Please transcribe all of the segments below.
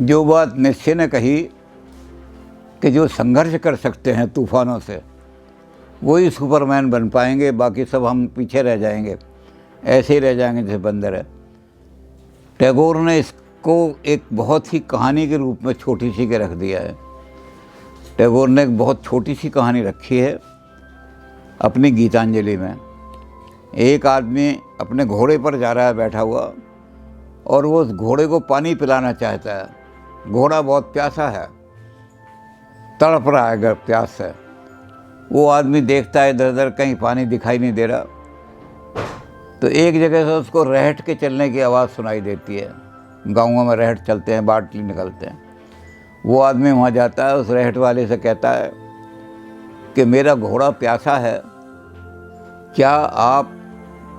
जो बात निश्चय ने कही कि जो संघर्ष कर सकते हैं तूफानों से वही सुपरमैन बन पाएंगे, बाकी सब हम पीछे रह जाएंगे, ऐसे ही रह जाएंगे जैसे बंदर है। टैगोर ने इसको एक बहुत ही कहानी के रूप में छोटी सी के रख दिया है। टैगोर ने एक बहुत छोटी सी कहानी रखी है अपनी गीतांजलि में। एक आदमी अपने घोड़े पर जा रहा है बैठा हुआ, और वो उस घोड़े को पानी पिलाना चाहता है। घोड़ा बहुत प्यासा है, तड़प रहा है अगर प्यास से। वो आदमी देखता है इधर उधर, कहीं पानी दिखाई नहीं दे रहा, तो एक जगह से उसको रहट के चलने की आवाज़ सुनाई देती है। गाँवों में रहट चलते हैं, बाटली निकलते हैं। वो आदमी वहाँ जाता है, उस रहट वाले से कहता है कि मेरा घोड़ा प्यासा है, क्या आप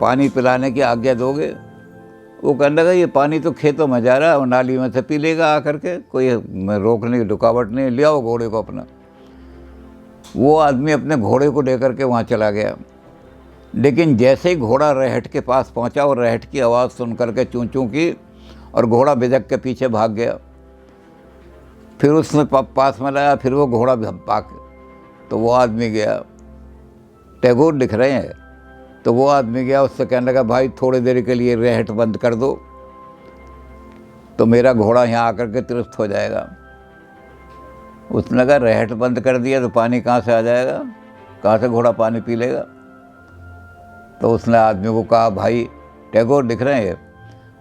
पानी पिलाने की आज्ञा दोगे? वो कहने लगा ये पानी तो खेतों में जा रहा है, वो नाली में से पी लेगा आकर के, कोई रोकने की रुकावट नहीं, ले आओ घोड़े को अपना। वो आदमी अपने घोड़े को लेकर के वहाँ चला गया, लेकिन जैसे ही घोड़ा रहट के पास पहुँचा और रहट की आवाज़ सुन करके चूँ चूँ की, और घोड़ा बिदक के पीछे भाग गया। फिर उसने पास में लाया, फिर वो घोड़ा भाग, तो वो आदमी गया। टैगोर लिख रहे हैं, तो वो आदमी गया, उससे कहने लगा भाई थोड़ी देर के लिए रहट बंद कर दो, तो मेरा घोड़ा यहाँ आकर के तृप्त हो जाएगा। उसने कहा रहट बंद कर दिया तो पानी कहाँ से आ जाएगा, कहाँ से घोड़ा पानी पी लेगा? तो उसने आदमी को कहा, भाई टैगोर लिख रहे हैं,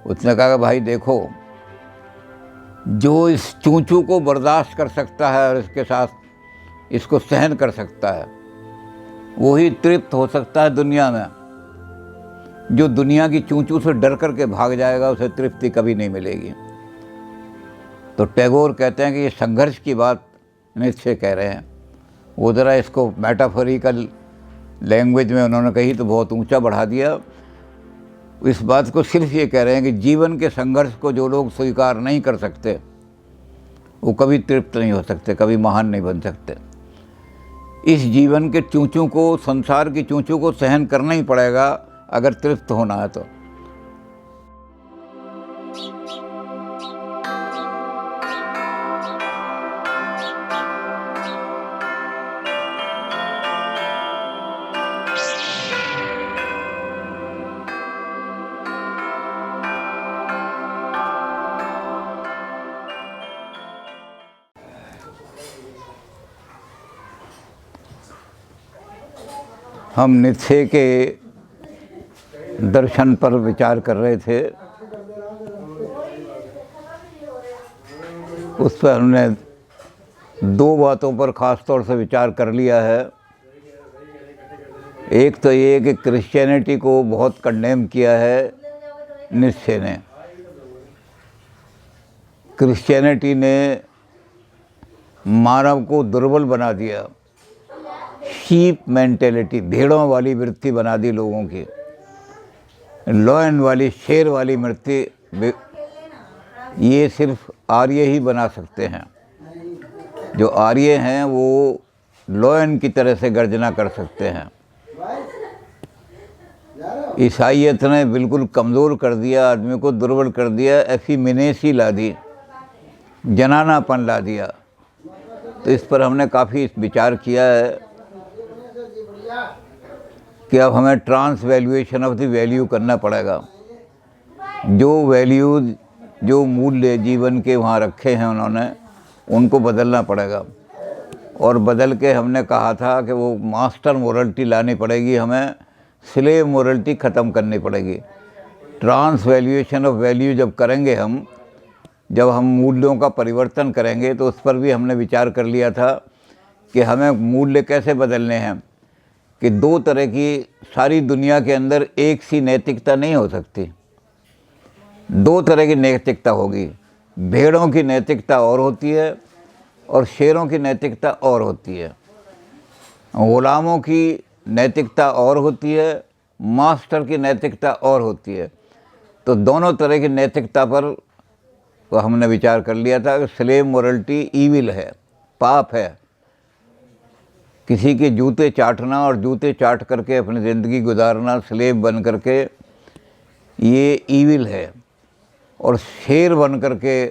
उसने कहा भाई देखो, जो इस चूं-चूं को बर्दाश्त कर सकता है और इसके साथ इसको सहन कर सकता है, वही तृप्त हो सकता है दुनिया में। जो दुनिया की चूं-चूं से डर करके भाग जाएगा उसे तृप्ति कभी नहीं मिलेगी। तो टैगोर कहते हैं कि ये संघर्ष की बात निश्चय कह रहे हैं। वो ज़रा इसको मेटाफोरिकल लैंग्वेज में उन्होंने कही तो बहुत ऊंचा बढ़ा दिया। इस बात को सिर्फ ये कह रहे हैं कि जीवन के संघर्ष को जो लोग स्वीकार नहीं कर सकते वो कभी तृप्त नहीं हो सकते, कभी महान नहीं बन सकते। इस जीवन के चूं-चूं को, संसार की चूं-चूं को सहन करना ही पड़ेगा अगर तृप्त होना है तो। हम नीत्शे के दर्शन पर विचार कर रहे थे। उस पर हमने दो बातों पर ख़ास तौर से विचार कर लिया है। एक तो ये कि क्रिश्चियनिटी को बहुत कंडेम किया है नीत्शे ने। क्रिश्चियनिटी ने मानव को दुर्बल बना दिया, शीप मेंटेलिटी, भेड़ों वाली वृत्ति बना दी लोगों की, लॉयन वाली, शेर वाली वृत्ति ये सिर्फ आर्य ही बना सकते हैं। जो आर्य हैं वो लॉयन की तरह से गर्जना कर सकते हैं। ईसाइयत ने बिल्कुल कमज़ोर कर दिया, आदमी को दुर्बल कर दिया, एफिमिनेसी ला दी, जनानापन ला दिया। तो इस पर हमने काफ़ी विचार किया है कि अब हमें transvaluation of the value करना पड़ेगा। जो वैल्यूज, जो मूल्य जीवन के वहाँ रखे हैं उन्होंने, उनको बदलना पड़ेगा। और बदल के हमने कहा था कि वो मास्टर मोरलिटी लानी पड़ेगी, हमें स्लेव मोरलिटी ख़त्म करनी पड़ेगी। ट्रांस वैल्यूएशन ऑफ वैल्यू जब करेंगे हम, जब हम मूल्यों का परिवर्तन करेंगे, तो उस पर भी हमने विचार कर लिया था कि हमें मूल्य कैसे बदलने हैं। कि दो तरह की, सारी दुनिया के अंदर एक सी नैतिकता नहीं हो सकती, दो तरह की नैतिकता होगी। भेड़ों की नैतिकता और होती है और शेरों की नैतिकता और होती है। गुलामों की नैतिकता और होती है, मास्टर की नैतिकता और होती है। तो दोनों तरह की नैतिकता पर तो हमने विचार कर लिया था कि स्लेव मोरलिटी ईविल है, पाप है। किसी के जूते चाटना और जूते चाट करके अपनी ज़िंदगी गुजारना, स्लेव बन करके, ये ईविल है। और शेर बन करके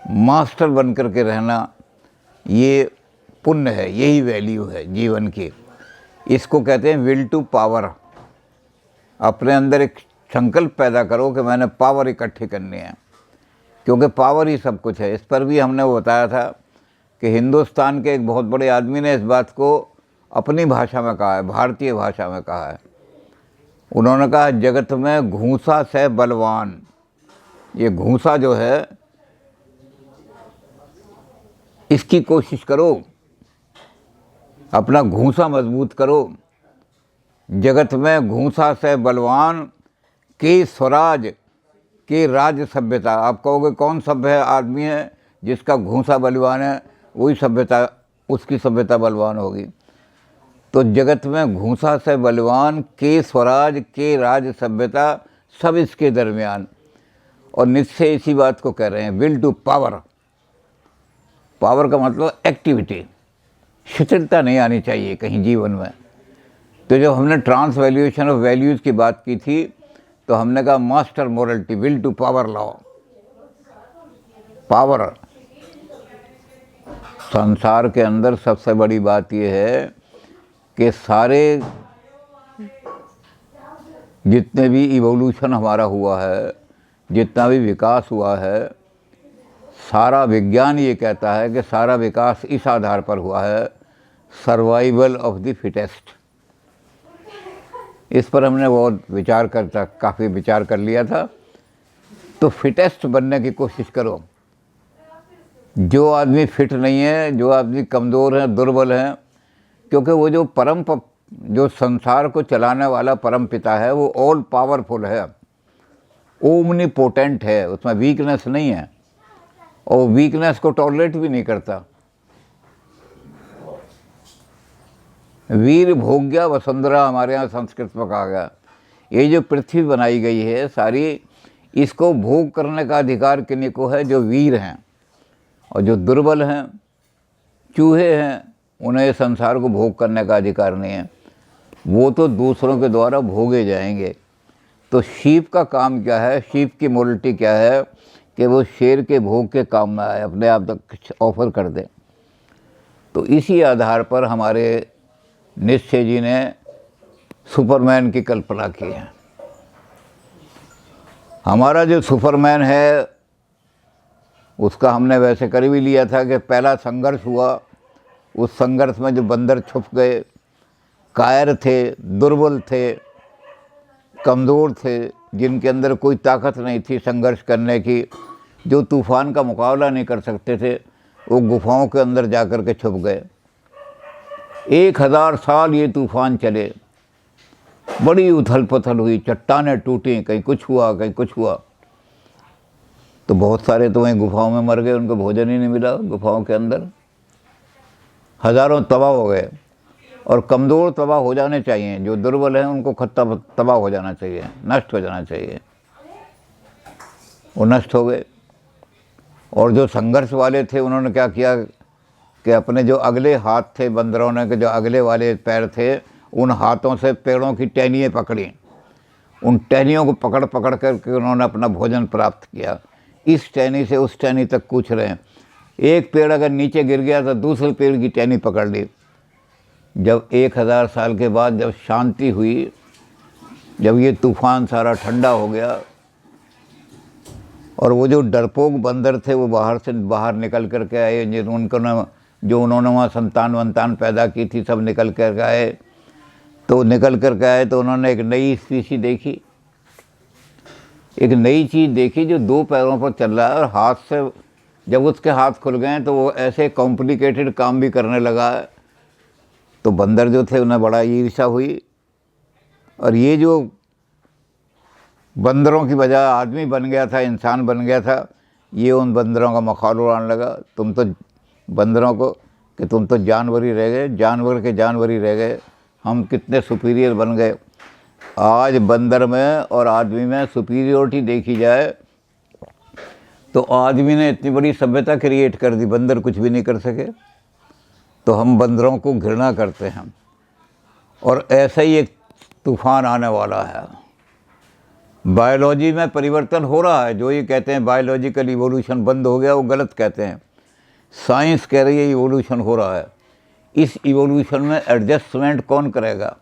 मास्टर बन कर के रहना, ये पुण्य है, यही वैल्यू है जीवन की। इसको कहते हैं विल टू पावर। अपने अंदर एक संकल्प पैदा करो कि मैंने पावर इकट्ठी करनी है, क्योंकि पावर ही सब कुछ है। इस पर भी हमने वो बताया था कि हिंदुस्तान के एक बहुत बड़े आदमी ने इस बात को अपनी भाषा में कहा है, भारतीय भाषा में कहा है। उन्होंने कहा, जगत में घूंसा से बलवान। ये घूंसा जो है, इसकी कोशिश करो, अपना घूंसा मजबूत करो। जगत में घूंसा से बलवान की स्वराज की राज सभ्यता। आप कहोगे कौन सभ्य आदमी है जिसका घूंसा बलवान है, वही सभ्यता, उसकी सभ्यता बलवान होगी। तो जगत में घूंसा से बलवान के स्वराज के राज सभ्यता, सब इसके दरमियान। और निश्चय इसी बात को कह रहे हैं, विल टू पावर। पावर का मतलब एक्टिविटी, शिथिलता नहीं आनी चाहिए कहीं जीवन में। तो जब हमने ट्रांसवैल्यूएशन ऑफ वैल्यूज़ की बात की थी, तो हमने कहा master morality, will to power लाओ। पावर, संसार के अंदर सबसे बड़ी बात यह है कि सारे जितने भी इवोल्यूशन हमारा हुआ है, जितना भी विकास हुआ है, सारा विज्ञान ये कहता है कि सारा विकास इस आधार पर हुआ है, सर्वाइवल ऑफ द फिटेस्ट। इस पर हमने बहुत काफ़ी विचार कर लिया था। तो फिटेस्ट बनने की कोशिश करो। जो आदमी फिट नहीं है, जो आदमी कमज़ोर है, दुर्बल है, क्योंकि वो जो संसार को चलाने वाला परम पिता है, वो ऑल पावरफुल है, ओमनीपोटेंट है, उसमें वीकनेस नहीं है, और वीकनेस को टॉलरेट भी नहीं करता। वीर भोग्या वसुंधरा हमारे यहाँ संस्कृत में कहा गया। ये जो पृथ्वी बनाई गई है सारी, इसको भोग करने का अधिकार किन्हीं को है? जो वीर हैं। और जो दुर्बल हैं, चूहे हैं, उन्हें संसार को भोग करने का अधिकार नहीं है, वो तो दूसरों के द्वारा भोगे जाएंगे। तो शीप का काम क्या है, शीप की मोरलिटी क्या है कि वो शेर के भोग के काम में आए, अपने आप तक कुछ ऑफर कर दे। तो इसी आधार पर हमारे निश्चय जी ने सुपरमैन की कल्पना की है। हमारा जो सुपरमैन है उसका हमने वैसे कर भी लिया था कि पहला संघर्ष हुआ, उस संघर्ष में जो बंदर छुप गए, कायर थे, दुर्बल थे, कमज़ोर थे, जिनके अंदर कोई ताकत नहीं थी संघर्ष करने की, जो तूफ़ान का मुकाबला नहीं कर सकते थे, वो गुफाओं के अंदर जा कर के छुप गए। 1000 साल ये तूफ़ान चले, बड़ी उथल पुथल हुई, चट्टानें टूटी, कहीं कुछ हुआ, कहीं कुछ हुआ। तो बहुत सारे तो वहीं गुफाओं में मर गए, उनको भोजन ही नहीं मिला गुफाओं के अंदर। हज़ारों तबाह हो गए। और कमज़ोर तबाह हो जाने चाहिए, जो दुर्बल हैं उनको तबाह हो जाना चाहिए, नष्ट हो जाना चाहिए। वो नष्ट हो गए। और जो संघर्ष वाले थे उन्होंने क्या किया कि अपने जो अगले हाथ थे बंदरों ने, के जो अगले वाले पैर थे, उन हाथों से पेड़ों की टहनियाँ पकड़ी। उन टहनियों को पकड़ पकड़ करके उन्होंने अपना भोजन प्राप्त किया। इस टहनी से उस टहनी तक कूच रहे हैं। एक पेड़ अगर नीचे गिर गया तो दूसरे पेड़ की टहनी पकड़ ली। जब 1000 साल के बाद जब शांति हुई, जब ये तूफ़ान सारा ठंडा हो गया और वो जो डरपोक बंदर थे वो बाहर निकल कर के आए, जो उन्होंने वहाँ संतान वंतान पैदा की थी, सब निकल कर के आए। तो निकल कर के आए तो उन्होंने एक नई स्पीशी देखी, एक नई चीज़ देखी जो 2 पैरों पर चल रहा है, और हाथ से जब उसके हाथ खुल गए तो वो ऐसे कॉम्प्लिकेटेड काम भी करने लगा है। तो बंदर जो थे उन्हें बड़ा ईर्ष्या हुई, और ये जो बंदरों की बजाय आदमी बन गया था, इंसान बन गया था, ये उन बंदरों का मखौल उड़ाने लगा। तुम तो बंदरों को कि तुम तो जानवर ही रह गए, जानवर के जानवर ही रह गए, हम कितने सुपीरियर बन गए। आज बंदर में और आदमी में सुपीरियोरिटी देखी जाए तो आदमी ने इतनी बड़ी सभ्यता क्रिएट कर दी, बंदर कुछ भी नहीं कर सके। तो हम बंदरों को घृणा करते हैं। और ऐसा ही एक तूफ़ान आने वाला है, बायोलॉजी में परिवर्तन हो रहा है। जो ये कहते हैं बायोलॉजिकल इवोल्यूशन बंद हो गया, वो गलत कहते हैं। साइंस कह रही है इवोल्यूशन हो रहा है। इस इवोल्यूशन में एडजस्टमेंट कौन करेगा?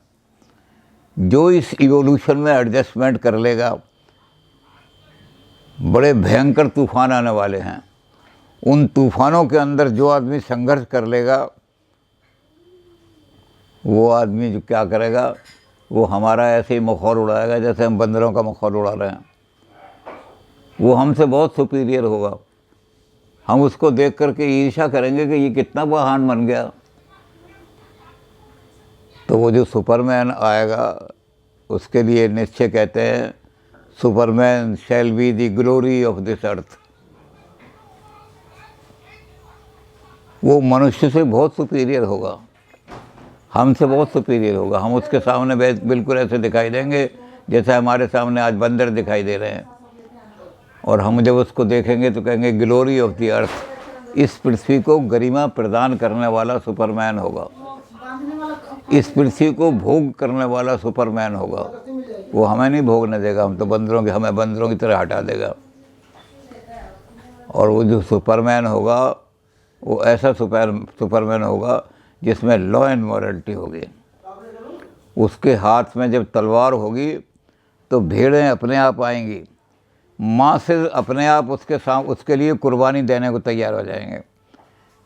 जो इस इवोल्यूशन में एडजस्टमेंट कर लेगा, बड़े भयंकर तूफान आने वाले हैं। उन तूफानों के अंदर जो आदमी संघर्ष कर लेगा, वो आदमी जो क्या करेगा, वो हमारा ऐसे ही मखौल उड़ाएगा जैसे हम बंदरों का मखौल उड़ा रहे हैं। वो हमसे बहुत सुपीरियर होगा। हम उसको देख करके ईर्ष्या करेंगे कि ये कितना महान बन गया। तो वो जो सुपरमैन आएगा, उसके लिए निश्चय कहते हैं, Superman shall be the glory of this earth. वो मनुष्य से बहुत सुपीरियर होगा, हमसे बहुत सुपीरियर होगा। हम उसके सामने बिल्कुल ऐसे दिखाई देंगे जैसे हमारे सामने आज बंदर दिखाई दे रहे हैं। और हम जब उसको देखेंगे तो कहेंगे ग्लोरी ऑफ द अर्थ। इस पृथ्वी को गरिमा प्रदान करने वाला सुपरमैन होगा, इस पृथ्वी को भोग करने वाला सुपरमैन होगा। वो हमें नहीं भोगने देगा, हम तो बंदरों की, हमें बंदरों की तरह हटा देगा। और वो जो सुपरमैन होगा, वो ऐसा सुपरमैन होगा जिसमें लॉ एंड मॉरलिटी होगी। उसके हाथ में जब तलवार होगी तो भेड़ें अपने आप आएंगी, मासेस अपने आप उसके लिए कुर्बानी देने को तैयार हो जाएंगे।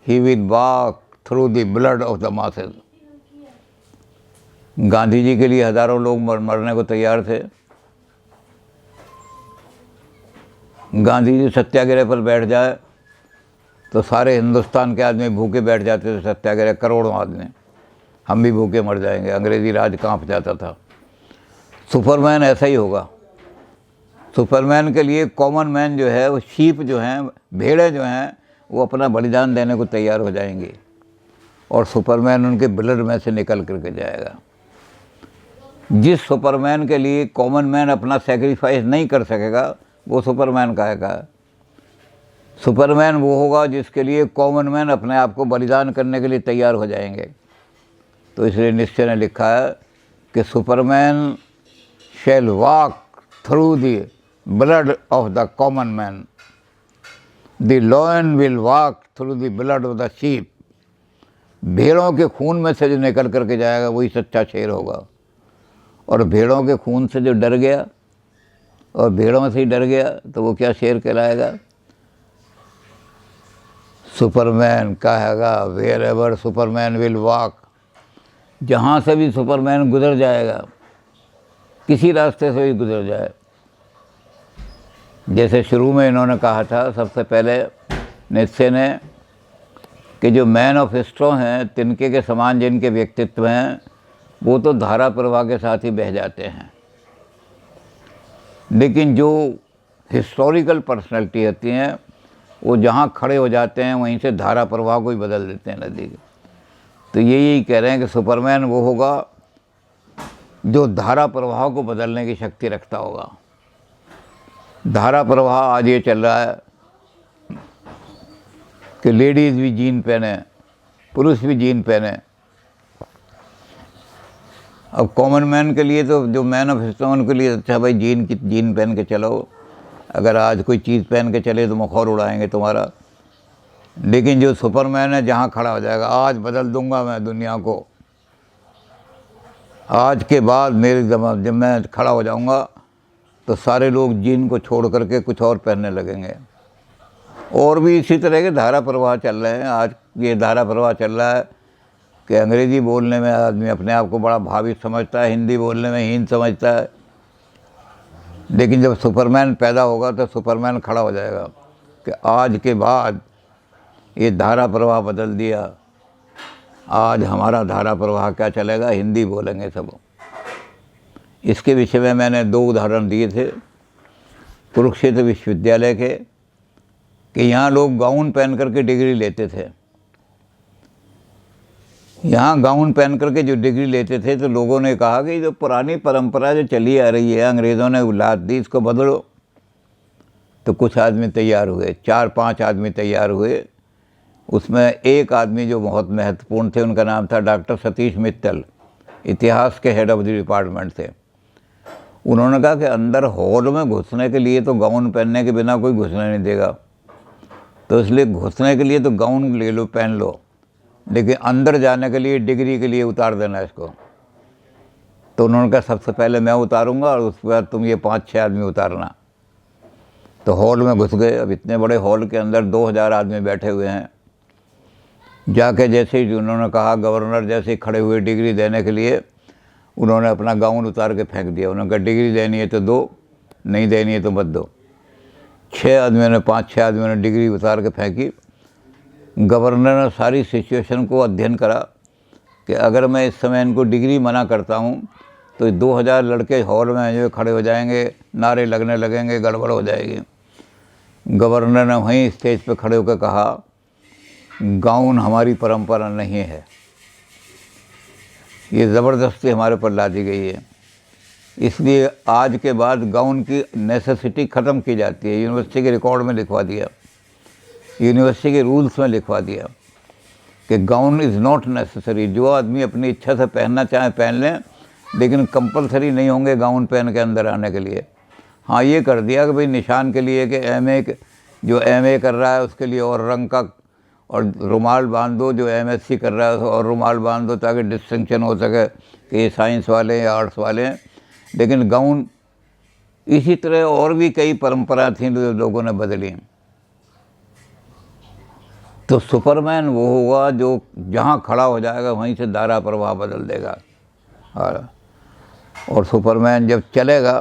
He will walk through the blood of the masses. Gandhi ji के लिए हज़ारों लोग मरने को तैयार थे। गांधी जी सत्याग्रह पर बैठ जाए तो सारे हिंदुस्तान के आदमी भूखे बैठ जाते थे सत्याग्रह, करोड़ों आदमी। हम भी भूखे मर जाएंगे, अंग्रेज़ी राज कांप जाता था। सुपरमैन ऐसा ही होगा। सुपरमैन के लिए कॉमन मैन जो है, वो शीप जो हैं, भेड़ें जो हैं, वो अपना बलिदान देने को तैयार हो जाएंगी और सुपरमैन उनके ब्लड में से निकल करके जाएगा। जिस सुपरमैन के लिए कॉमन मैन अपना सेक्रीफाइस नहीं कर सकेगा, वो सुपरमैन कहेगा। सुपरमैन वो होगा जिसके लिए कॉमन मैन अपने आप को बलिदान करने के लिए तैयार हो जाएंगे। तो इसलिए निश्चय ने लिखा है कि superman shall walk through the blood of the common man, the lion will walk through the blood of the sheep. भेड़ों के खून में से जो निकल करके जाएगा वही सच्चा शेर होगा। और भेड़ों के खून से जो डर गया और भेड़ों से ही डर गया तो वो क्या शेर कहलाएगा? सुपरमैन कहेगा wherever superman will walk. जहाँ से भी सुपरमैन गुजर जाएगा, किसी रास्ते से भी गुजर जाए। जैसे शुरू में इन्होंने कहा था, सबसे पहले निश्चय ने, कि जो मैन ऑफ स्ट्रॉ हैं, तिनके के समान जिनके व्यक्तित्व हैं, वो तो धारा प्रवाह के साथ ही बह जाते हैं। लेकिन जो हिस्टोरिकल पर्सनैलिटी होती हैं, वो जहाँ खड़े हो जाते हैं वहीं से धारा प्रवाह को ही बदल देते हैं नदी के। तो यही कह रहे हैं कि सुपरमैन वो होगा जो धारा प्रवाह को बदलने की शक्ति रखता होगा। धारा प्रवाह आज ये चल रहा है कि लेडीज़ भी जीन पहने, पुरुष भी जीन पहने। अब कॉमन मैन के लिए तो, जो मैन ऑफ हिस्ट्री उनके लिए अच्छा भाई जीन पहन के चलो। अगर आज कोई चीज़ पहन के चले तो मखौल उड़ाएंगे तुम्हारा। लेकिन जो सुपरमैन है, जहाँ खड़ा हो जाएगा, आज बदल दूंगा मैं दुनिया को, आज के बाद मेरे जब मैं खड़ा हो जाऊंगा तो सारे लोग जीन को छोड़ करके कुछ और पहनने लगेंगे। और भी इसी तरह के धारा प्रवाह चल रहे हैं। आज ये धारा प्रवाह चल रहा है कि अंग्रेज़ी बोलने में आदमी अपने आप को बड़ा भावी समझता है, हिंदी बोलने में हीन समझता है। लेकिन जब सुपरमैन पैदा होगा तो सुपरमैन खड़ा हो जाएगा कि आज के बाद ये धारा प्रवाह बदल दिया। आज हमारा धारा प्रवाह क्या चलेगा, हिंदी बोलेंगे सब। इसके विषय में मैंने 2 उदाहरण दिए थे कुरुक्षेत्र विश्वविद्यालय के, कि यहाँ लोग गाउन पहन करके डिग्री लेते थे। यहाँ गाउन पहन करके जो डिग्री लेते थे, तो लोगों ने कहा कि जो पुरानी परंपरा जो चली आ रही है, अंग्रेज़ों ने उलाद दी, इसको बदलो। तो कुछ आदमी तैयार हुए, 4-5 आदमी तैयार हुए। उसमें एक आदमी जो बहुत महत्वपूर्ण थे, उनका नाम था डॉक्टर सतीश मित्तल, इतिहास के हेड ऑफ द डिपार्टमेंट थे। उन्होंने कहा कि अंदर हॉल में घुसने के लिए तो गाउन पहनने के बिना कोई घुसने नहीं देगा, तो इसलिए घुसने के लिए तो गाउन ले लो, पहन लो, लेकिन अंदर जाने के लिए डिग्री के लिए उतार देना इसको। तो उन्होंने कहा सबसे पहले मैं उतारूंगा और उसके बाद तुम ये 5-6 आदमी उतारना। तो हॉल में घुस गए। अब इतने बड़े हॉल के अंदर 2000 आदमी बैठे हुए हैं। जाके जैसे ही उन्होंने कहा, गवर्नर जैसे ही खड़े हुए डिग्री देने के लिए, उन्होंने अपना गाउन उतार के फेंक दिया। उन्होंने कहा डिग्री देनी है तो दो, नहीं देनी है तो मत दो। 5-6 आदमियों ने डिग्री उतार के फेंकी। गवर्नर ने सारी सिचुएशन को अध्ययन करा कि अगर मैं इस समय इनको डिग्री मना करता हूँ तो 2000 लड़के हॉल में जो खड़े हो जाएंगे, नारे लगने लगेंगे, गड़बड़ हो जाएगी। गवर्नर ने वहीं स्टेज पे खड़े होकर कहा, गाउन हमारी परंपरा नहीं है, ये ज़बरदस्ती हमारे पर ला दी गई है, इसलिए आज के बाद गाउन की नेसेसिटी ख़त्म की जाती है। यूनिवर्सिटी के रिकॉर्ड में लिखवा दिया, यूनिवर्सिटी के रूल्स में लिखवा दिया कि गाउन इज़ नॉट नेसेसरी। जो आदमी अपनी इच्छा से पहनना चाहे पहन लें, लेकिन कंपलसरी नहीं होंगे गाउन पहन के अंदर आने के लिए। हाँ, ये कर दिया कि भाई निशान के लिए कि जो एमए कर रहा है उसके लिए और रंग का, और रुमाल बांध दो, जो एमएससी कर रहा है और रुमाल बांध दो, ताकि डिस्टिंक्शन हो सके कि ये साइंस वाले या आर्ट्स वाले हैं। लेकिन गाउन, इसी तरह और भी कई परंपरा थी जो लोगों ने बदली। तो सुपरमैन वो होगा जो जहाँ खड़ा हो जाएगा वहीं से धारा प्रवाह बदल देगा। और सुपरमैन जब चलेगा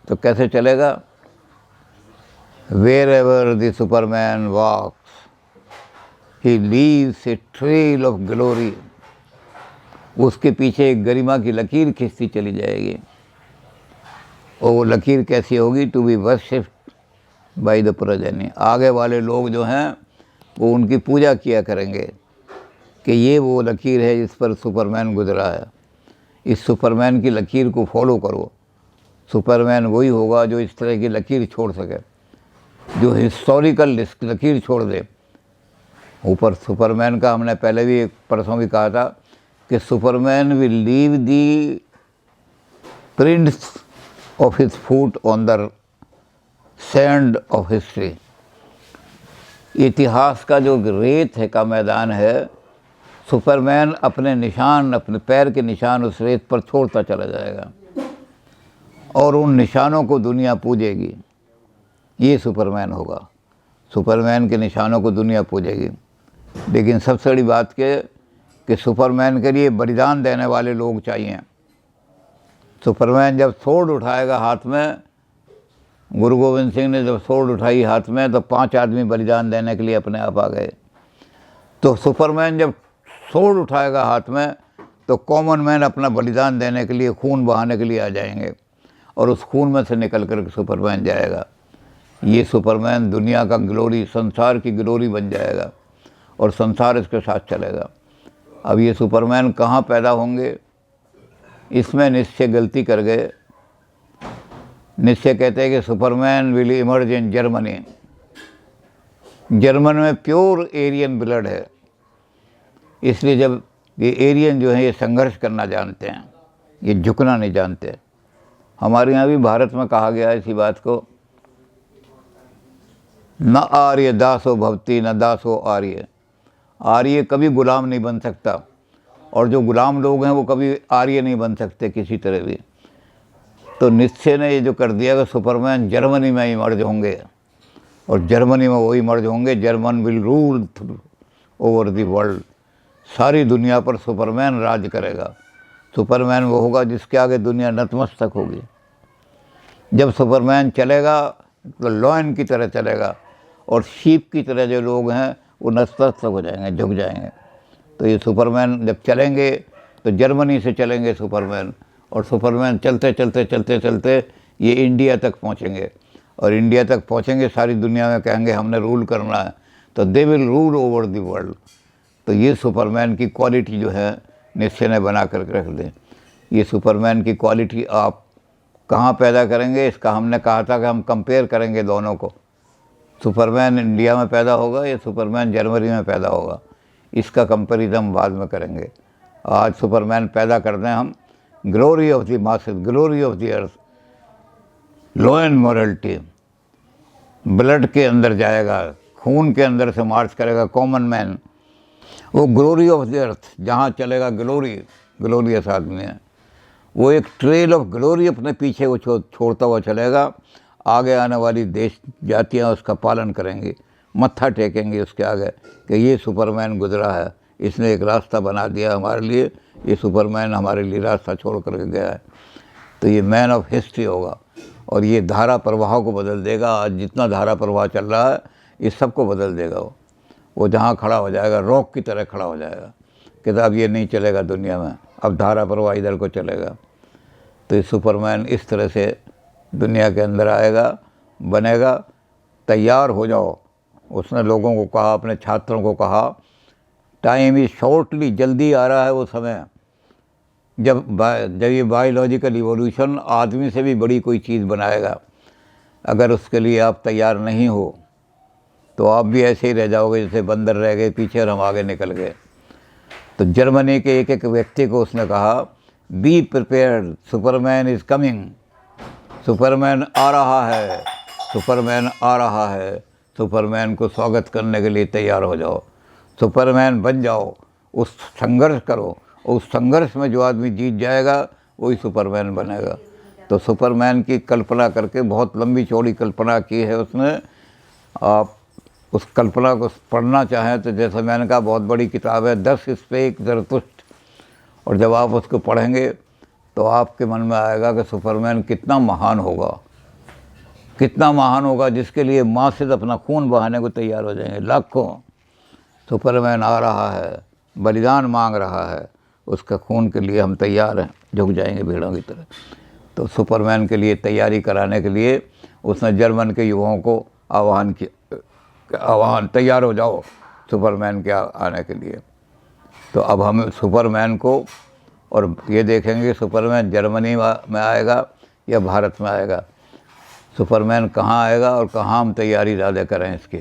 तो कैसे चलेगा? Wherever the superman walks he leaves a trail of glory. उसके पीछे एक गरिमा की लकीर खिंचती चली जाएगी। और वो लकीर कैसी होगी? To be worshipped by the progeny. आगे वाले लोग जो हैं वो उनकी पूजा किया करेंगे कि ये वो लकीर है जिस पर सुपरमैन गुजरा है। इस सुपरमैन की लकीर को फॉलो करो। सुपरमैन वही होगा जो इस तरह की लकीर छोड़ सके, जो हिस्टोरिकल लकीर छोड़ दे। ऊपर सुपरमैन का हमने पहले भी परसों भी कहा था कि Superman will leave the prints of his foot on the sand of history. इतिहास का जो रेत है का मैदान है, सुपरमैन अपने निशान, अपने पैर के निशान उस रेत पर छोड़ता चला जाएगा और उन निशानों को दुनिया पूजेगी। ये सुपरमैन होगा। सुपरमैन के निशानों को दुनिया पूजेगी। लेकिन सबसे बड़ी बात कि सुपरमैन के लिए बलिदान देने वाले लोग चाहिए। सुपरमैन जब स्वॉर्ड उठाएगा हाथ में, गुरु गोविंद सिंह ने जब स्वॉर्ड उठाई हाथ में तो 5 आदमी बलिदान देने के लिए अपने आप आ गए। तो सुपरमैन जब स्वॉर्ड उठाएगा हाथ में तो कॉमन मैन अपना बलिदान देने के लिए, खून बहाने के लिए आ जाएंगे और उस खून में से निकल कर सुपरमैन जाएगा। ये सुपरमैन दुनिया का ग्लोरी, संसार की ग्लोरी बन जाएगा और संसार इसके साथ चलेगा। अब ये सुपरमैन कहाँ पैदा होंगे? इसमें निश्चय गलती कर गए। निश्चय कहते हैं कि Superman will emerge in Germany. German में प्योर एरियन ब्लड है, इसलिए जब ये एरियन जो है ये संघर्ष करना जानते हैं, ये झुकना नहीं जानते। हमारे यहाँ भी भारत में कहा गया है इसी बात को, न आर्य दासो भवती न दासो आर्य। आर्य कभी गुलाम नहीं बन सकता और जो गुलाम लोग हैं वो कभी आर्य नहीं बन सकते किसी तरह भी। तो निश्चय ने ये जो कर दिया कि सुपरमैन जर्मनी में ही मर्ज होंगे और जर्मनी में वही मर्ज होंगे। German will rule over the world. सारी दुनिया पर सुपरमैन राज करेगा। सुपरमैन वो होगा जिसके आगे दुनिया नतमस्तक होगी। जब सुपरमैन चलेगा तो लॉयन की तरह चलेगा और शीप की तरह जो लोग हैं वो नतमस्तक हो जाएंगे, झुक जाएंगे। तो ये सुपरमैन जब चलेंगे तो जर्मनी से चलेंगे सुपरमैन, और सुपरमैन चलते चलते चलते चलते ये इंडिया तक पहुँचेंगे और इंडिया तक पहुँचेंगे, सारी दुनिया में कहेंगे हमने रूल करना है, तो they will rule over the world. तो ये सुपरमैन की क्वालिटी जो है निश्चय ने बना कर रख दें। ये सुपरमैन की क्वालिटी आप कहाँ पैदा करेंगे? इसका हमने कहा था कि हम कंपेयर करेंगे दोनों को। सुपरमैन इंडिया में पैदा होगा या सुपरमैन जर्मनी में पैदा होगा, इसका कंपेरिजन बाद में करेंगे। आज सुपरमैन पैदा कर दें हम, glory of the masses, glory of the earth, law and morality, blood के अंदर जाएगा, खून के अंदर से मार्च करेगा कॉमन मैन। वो ग्लोरी ऑफ द अर्थ, जहाँ चलेगा ग्लोरियस आदमी है, वो एक ट्रेल ऑफ ग्लोरी अपने पीछे वो छोड़ता हुआ चलेगा। आगे आने वाली देश जातियाँ उसका पालन करेंगी, मत्था टेकेंगे उसके आगे कि ये सुपरमैन गुजरा है, इसने एक रास्ता बना दिया हमारे लिए, ये सुपरमैन हमारे लिए रास्ता छोड़ करके गया है। तो ये मैन ऑफ हिस्ट्री होगा और ये धारा प्रवाह को बदल देगा। आज जितना धारा प्रवाह चल रहा है ये सबको बदल देगा। वो जहाँ खड़ा हो जाएगा रॉक की तरह खड़ा हो जाएगा कि अब ये नहीं चलेगा दुनिया में, अब धारा प्रवाह इधर को चलेगा। तो ये सुपरमैन इस तरह से दुनिया के अंदर आएगा, बनेगा। तैयार हो जाओ। उसने लोगों को कहा, अपने छात्रों को कहा, टाइम इज शॉर्टली, जल्दी आ रहा है वो समय जब ये बायोलॉजिकल इवोल्यूशन आदमी से भी बड़ी कोई चीज़ बनाएगा। अगर उसके लिए आप तैयार नहीं हो तो आप भी ऐसे ही रह जाओगे जैसे बंदर रह गए पीछे और हम आगे निकल गए। तो जर्मनी के एक एक व्यक्ति को उसने कहा, be prepared, superman is coming, superman आ रहा है, सुपरमैन आ रहा है। सुपरमैन को स्वागत करने के लिए तैयार हो जाओ, सुपरमैन बन जाओ, उस संघर्ष करो। उस संघर्ष में जो आदमी जीत जाएगा वही सुपरमैन बनेगा। तो सुपरमैन की कल्पना करके बहुत लंबी चौड़ी कल्पना की है उसने। आप उस कल्पना को पढ़ना चाहें तो जैसे मैंने कहा बहुत बड़ी किताब है, 10 स्पेक ज़रतुष्ट। और जब आप उसको पढ़ेंगे तो आपके मन में आएगा कि सुपरमैन कितना महान होगा, कितना महान होगा, जिसके लिए मासेस अपना खून बहाने को तैयार हो जाएंगे, लाखों। सुपरमैन आ रहा है, बलिदान मांग रहा है, उसका खून के लिए हम तैयार हैं, झुक जाएंगे भेड़ों की तरह। तो सुपरमैन के लिए तैयारी कराने के लिए उसने जर्मन के युवाओं को आह्वान किया, तैयार हो जाओ सुपरमैन के आने के लिए। तो अब हम सुपरमैन को और ये देखेंगे सुपरमैन जर्मनी में आएगा या भारत में आएगा, सुपरमैन कहाँ आएगा और कहाँ हम तैयारी ज़्यादा करें इसकी।